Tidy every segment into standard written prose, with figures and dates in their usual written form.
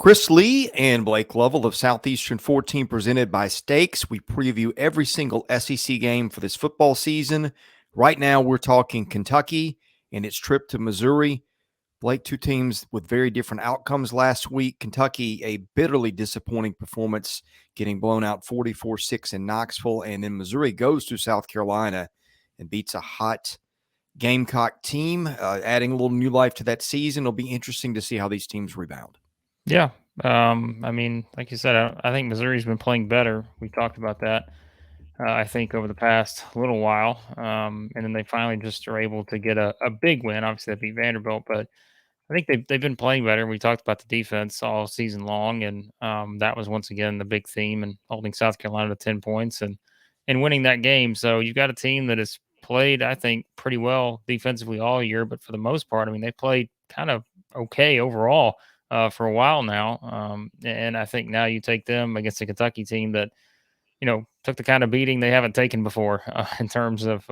Chris Lee and Blake Lovell of Southeastern 14 presented by Stakes. We preview every single SEC game for this football season. Right now, we're talking Kentucky and its trip to Missouri. Blake, two teams with very different outcomes last week. Kentucky, a bitterly disappointing performance, getting blown out 44-6 in Knoxville. And then Missouri goes to South Carolina and beats a hot Gamecock team, adding a little new life to that season. It'll be interesting to see how these teams rebound. Yeah. Like you said, I think Missouri's been playing better. We talked about that, I think, over the past little while. And then they finally just are able to get a big win. Obviously, they beat Vanderbilt, but I think they've been playing better. We talked about the defense all season long, and that was once again the big theme and holding South Carolina to 10 points and winning that game. So you've got a team that has played, I think, pretty well defensively all year, but for the most part, I mean, they played kind of okay overall for a while now. And I think now you take them against a Kentucky team that, took the kind of beating they haven't taken before in terms of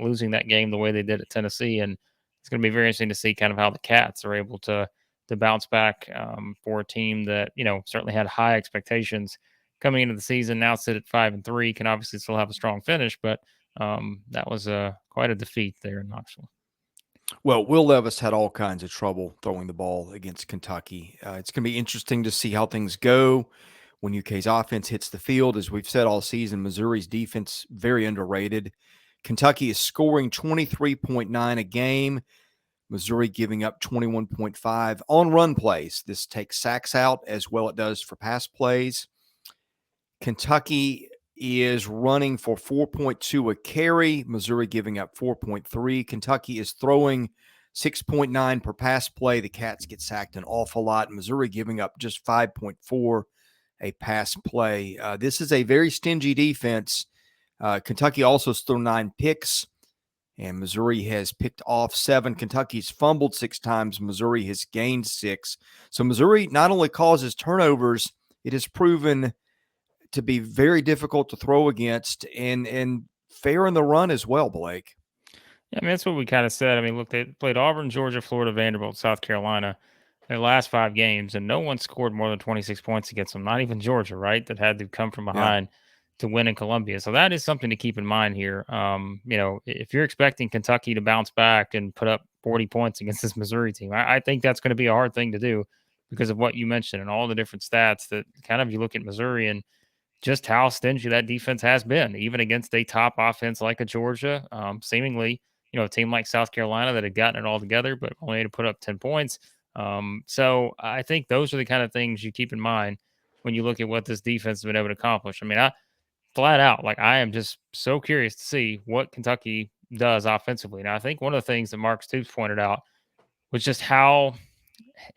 losing that game the way they did at Tennessee. And it's going to be very interesting to see kind of how the Cats are able to bounce back for a team that, certainly had high expectations coming into the season. Now sit at 5-3, can obviously still have a strong finish, but that was quite a defeat there in Knoxville. Well, Will Levis had all kinds of trouble throwing the ball against Kentucky. It's going to be interesting to see how things go when UK's offense hits the field. As we've said all season, Missouri's defense, very underrated. Kentucky is scoring 23.9 a game. Missouri giving up 21.5 on run plays. This takes sacks out as well it does for pass plays. Kentucky is running for 4.2 a carry. Missouri giving up 4.3. Kentucky is throwing 6.9 per pass play. The Cats get sacked an awful lot. Missouri giving up just 5.4 a pass play. This is a very stingy defense. Kentucky also has thrown 9 picks, and Missouri has picked off 7. Kentucky's fumbled 6 times. Missouri has gained 6. So Missouri not only causes turnovers, it has proven to be very difficult to throw against and fair in the run as well, Blake. Yeah, I mean, that's what we kind of said. I mean, look, they played Auburn, Georgia, Florida, Vanderbilt, South Carolina their last 5 games, and no one scored more than 26 points against them, not even Georgia, right? That had to come from Yeah. behind to win in Columbia. So that is something to keep in mind here. If you're expecting Kentucky to bounce back and put up 40 points against this Missouri team, I think that's going to be a hard thing to do because of what you mentioned and all the different stats that kind of you look at Missouri and just how stingy that defense has been, even against a top offense like a Georgia. Seemingly, a team like South Carolina that had gotten it all together, but only had to put up 10 points. So I think those are the kind of things you keep in mind when you look at what this defense has been able to accomplish. I mean, I flat out, like, I am just so curious to see what Kentucky does offensively. Now, I think one of the things that Mark Stoops pointed out was just how,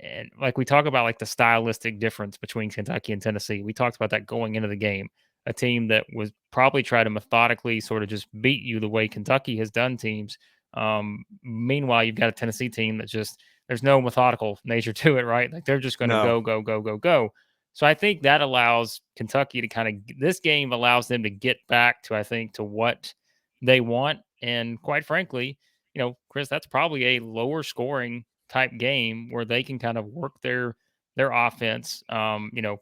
and like we talk about like the stylistic difference between Kentucky and Tennessee. We talked about that going into the game. A team that was probably try to methodically sort of just beat you the way Kentucky has done teams. Meanwhile, you've got a Tennessee team that just there's no methodical nature to it, right? Like they're just going to No. go, go, go, go, go. So I think that allows Kentucky to kind of this game allows them to get back to I think to what they want. And quite frankly, Chris, that's probably a lower scoring type game where they can kind of work their offense,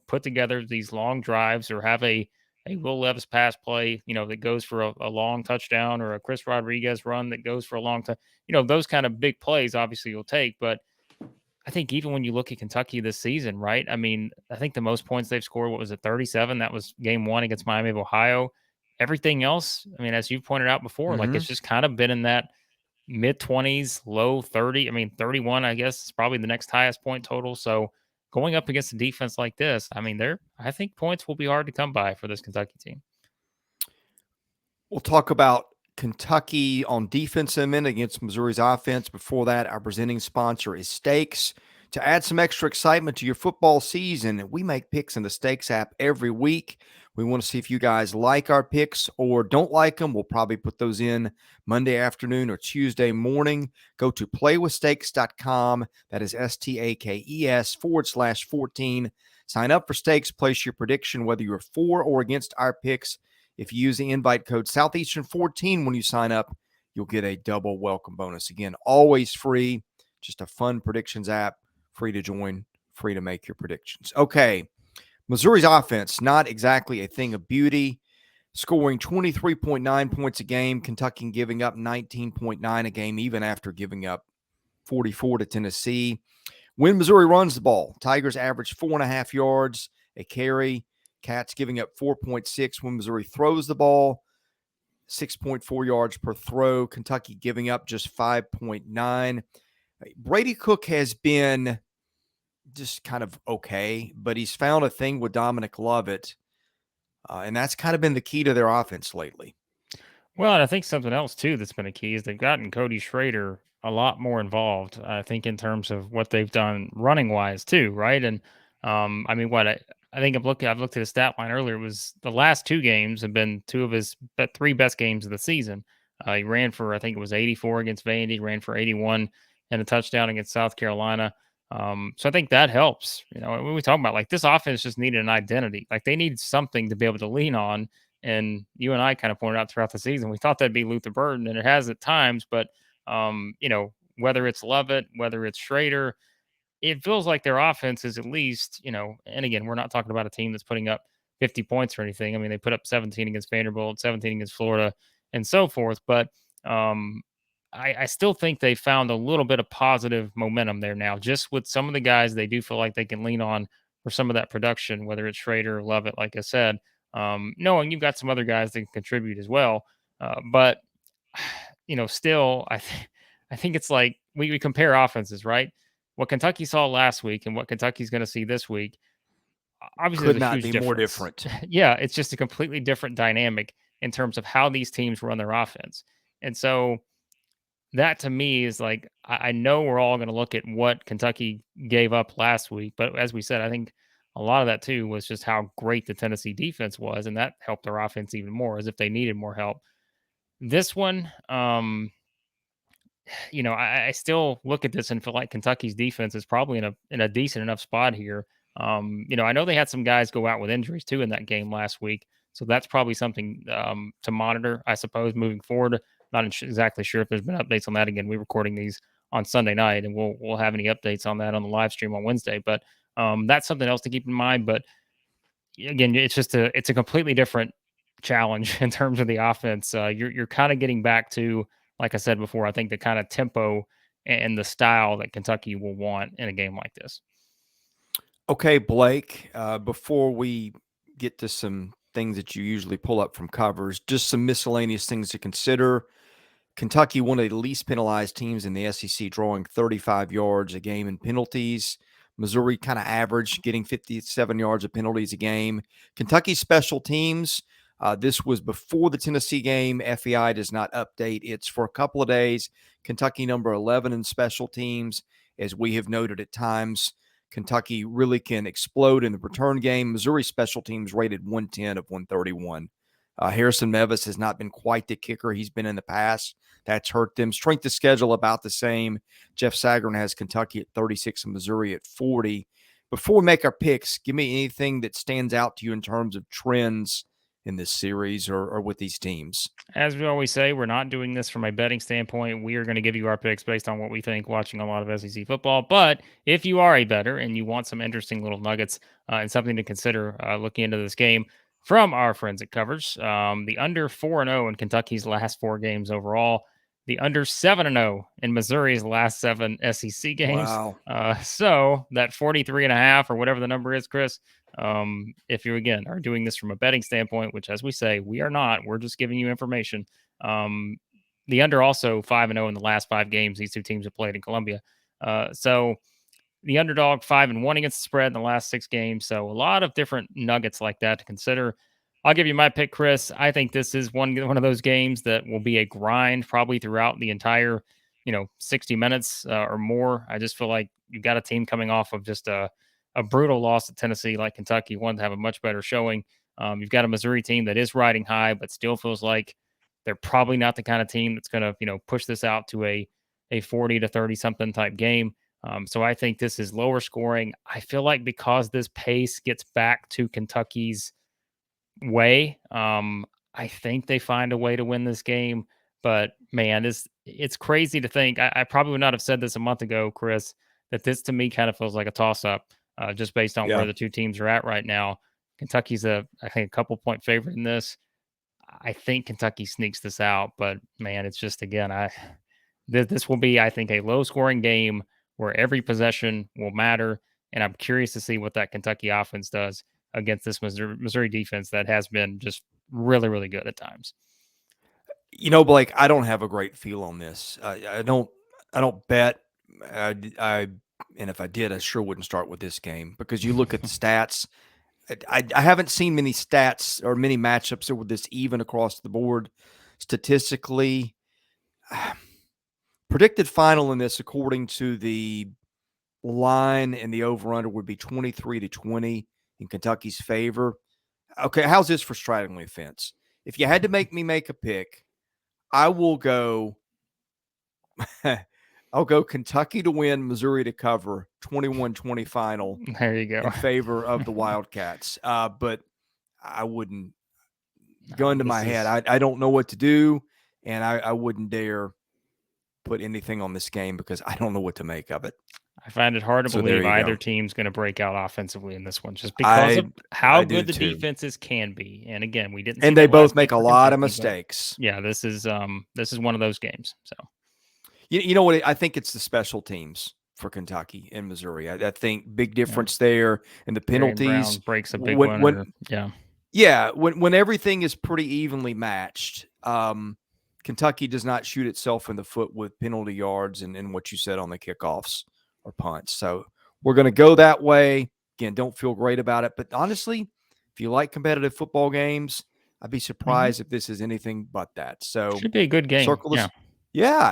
put together these long drives or have a Will Levis pass play, that goes for a long touchdown or a Chris Rodriguez run that goes for a long time. Those kind of big plays obviously you'll take, but I think even when you look at Kentucky this season, right? I mean, I think the most points they've scored, what was it, 37? That was game 1 against Miami of Ohio. Everything else, I mean, as you've pointed out before, like Mm-hmm. it's just kind of been in that mid 20s, low 30. I mean, 31, I guess, is probably the next highest point total. So going up against a defense like this, I mean, I think points will be hard to come by for this Kentucky team. We'll talk about Kentucky on defense in a minute against Missouri's offense. Before that, our presenting sponsor is Stakes. To add some extra excitement to your football season, we make picks in the Stakes app every week. We want to see if you guys like our picks or don't like them. We'll probably put those in Monday afternoon or Tuesday morning. Go to playwithstakes.com. That is STAKES /14. Sign up for Stakes. Place your prediction, whether you're for or against our picks. If you use the invite code Southeastern14 when you sign up, you'll get a double welcome bonus. Again, always free. Just a fun predictions app. Free to join free to make your predictions. Okay. Missouri's offense, not exactly a thing of beauty, scoring 23.9 points a game. Kentucky giving up 19.9 a game, even after giving up 44 to Tennessee. When Missouri runs the ball, Tigers average 4.5 yards a carry. Cats giving up 4.6. When Missouri throws the ball, 6.4 yards per throw. Kentucky giving up just 5.9. Brady Cook has been just kind of okay, but he's found a thing with Dominic Lovett, and that's kind of been the key to their offense lately. Well, and I think something else too that's been a key is they've gotten Cody Schrader a lot more involved. I think in terms of what they've done running wise too, right? And I mean, I think I've looked at his stat line earlier. It was the last two games have been two of his three best games of the season. He ran for I think it was 84 against Vandy, ran for 81 and a touchdown against South Carolina. So I think that helps. You know, when we talk about like this offense just needed an identity, like they need something to be able to lean on, and you and I kind of pointed out throughout the season, we thought that'd be Luther Burden, and it has at times. But you know, whether it's Lovett, whether it's Schrader, it feels like their offense is at least, you know. And again, we're not talking about a team that's putting up 50 points or anything. I mean, they put up 17 against Vanderbilt, 17 against Florida, and so forth. But um, I still think they found a little bit of positive momentum there now, just with some of the guys they do feel like they can lean on for some of that production, whether it's Schrader or Lovett, like I said. Knowing you've got some other guys that can contribute as well. But you know, still, I think it's like we compare offenses, right? What Kentucky saw last week and what Kentucky's going to see this week, obviously Could there's a not huge be more difference. different. Yeah, it's just a completely different dynamic in terms of how these teams run their offense. And so that to me is like I know we're all going to look at what Kentucky gave up last week, but as we said, I think a lot of that too was just how great the Tennessee defense was, and that helped their offense even more as if they needed more help. This one, you know, I still look at this and feel like Kentucky's defense is probably in a decent enough spot here. You know, I know they had some guys go out with injuries too in that game last week, so that's probably something to monitor, I suppose, moving forward. Not exactly sure if there's been updates on that. Again, we're recording these on Sunday night, and we'll have any updates on that on the live stream on Wednesday. But that's something else to keep in mind. But again, it's a completely different challenge in terms of the offense. You're kind of getting back to, like I said before, I think the kind of tempo and the style that Kentucky will want in a game like this. Okay, Blake, before we get to some things that you usually pull up from covers, just some miscellaneous things to consider. Kentucky, one of the least penalized teams in the SEC, drawing 35 yards a game in penalties. Missouri kind of average, getting 57 yards of penalties a game. Kentucky special teams, this was before the Tennessee game. FEI does not update. It's for a couple of days. Kentucky number 11 in special teams. As we have noted at times, Kentucky really can explode in the return game. Missouri special teams rated 110 of 131. Harrison Mevis has not been quite the kicker he's been in the past. That's hurt them. Strength of schedule about the same. Jeff Sagarin has Kentucky at 36 and Missouri at 40. Before we make our picks, give me anything that stands out to you in terms of trends in this series or with these teams. As we always say, we're not doing this from a betting standpoint. We are going to give you our picks based on what we think watching a lot of SEC football. But if you are a bettor and you want some interesting little nuggets and something to consider looking into this game from our friends at Covers, the under 4-0 in Kentucky's last four games overall, the under 7-0 in Missouri's last seven SEC games. Wow. So that 43.5 or whatever the number is, Chris, if you again are doing this from a betting standpoint, which as we say, we are not, we're just giving you information. The under also 5-0 in the last five games these two teams have played in Columbia. So the underdog 5-1 against the spread in the last six games. So a lot of different nuggets like that to consider. I'll give you my pick, Chris. I think this is one of those games that will be a grind probably throughout the entire, 60 minutes or more. I just feel like you've got a team coming off of just a brutal loss at Tennessee, like Kentucky wanted to have a much better showing. You've got a Missouri team that is riding high, but still feels like they're probably not the kind of team that's going to, push this out to a 40 to 30 something type game. So I think this is lower scoring. I feel like because this pace gets back to Kentucky's way, I think they find a way to win this game. But man, it's crazy to think. I probably would not have said this a month ago, Chris, that this to me kind of feels like a toss up. just based on where Yeah. the two teams are at right now. Kentucky's I think, a couple point favorite in this. I think Kentucky sneaks this out, but man, it's just again, this will be, I think, a low scoring game where every possession will matter, and I'm curious to see what that Kentucky offense does against this Missouri defense that has been just really, really good at times. Blake, I don't have a great feel on this. I don't. I don't bet. I and if I did, I sure wouldn't start with this game because you look at the stats. I haven't seen many stats or many matchups that were this even across the board statistically. Predicted final in this, according to the line and the over-under, would be 23-20 in Kentucky's favor. Okay, how's this for straddling the fence? If you had to make me make a pick, I will go I'll go Kentucky to win, Missouri to cover, 21-20 final There you go. in favor of the Wildcats. But I wouldn't, No, gun to my this head, is I don't know what to do, and I wouldn't dare put anything on this game because I don't know what to make of it. I find it hard to So there believe you either go. team's going to break out offensively in this one, just because of how I do good the too. defenses can be. And again, we didn't see And they that last both game make a for lot of Kentucky, but mistakes. yeah, this is one of those games. So You know what? I think it's the special teams for Kentucky and Missouri. I think big yeah, difference there, and the Marion penalties. Brown breaks a big one, or yeah, Yeah, when everything is pretty evenly matched, Kentucky does not shoot itself in the foot with penalty yards and what you said on the kickoffs or punts. So we're going to go that way. Again, don't feel great about it, but honestly, if you like competitive football games, I'd be surprised if this is anything but that. So should be a good game. circle Yeah,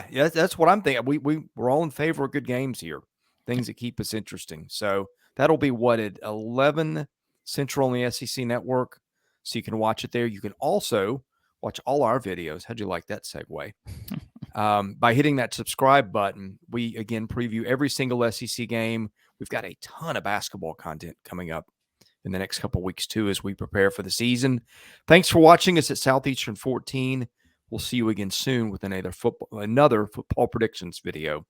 this. Yeah, that's what I'm thinking. We're all in favor of good games here, things that keep us interesting. So that'll be what at 11 Central on the SEC Network. So you can watch it there. You can also watch all our videos. How'd you like that segue? By hitting that subscribe button, we again preview every single SEC game. We've got a ton of basketball content coming up in the next couple of weeks too as we prepare for the season. Thanks for watching us at Southeastern 14. We'll see you again soon with another football predictions video.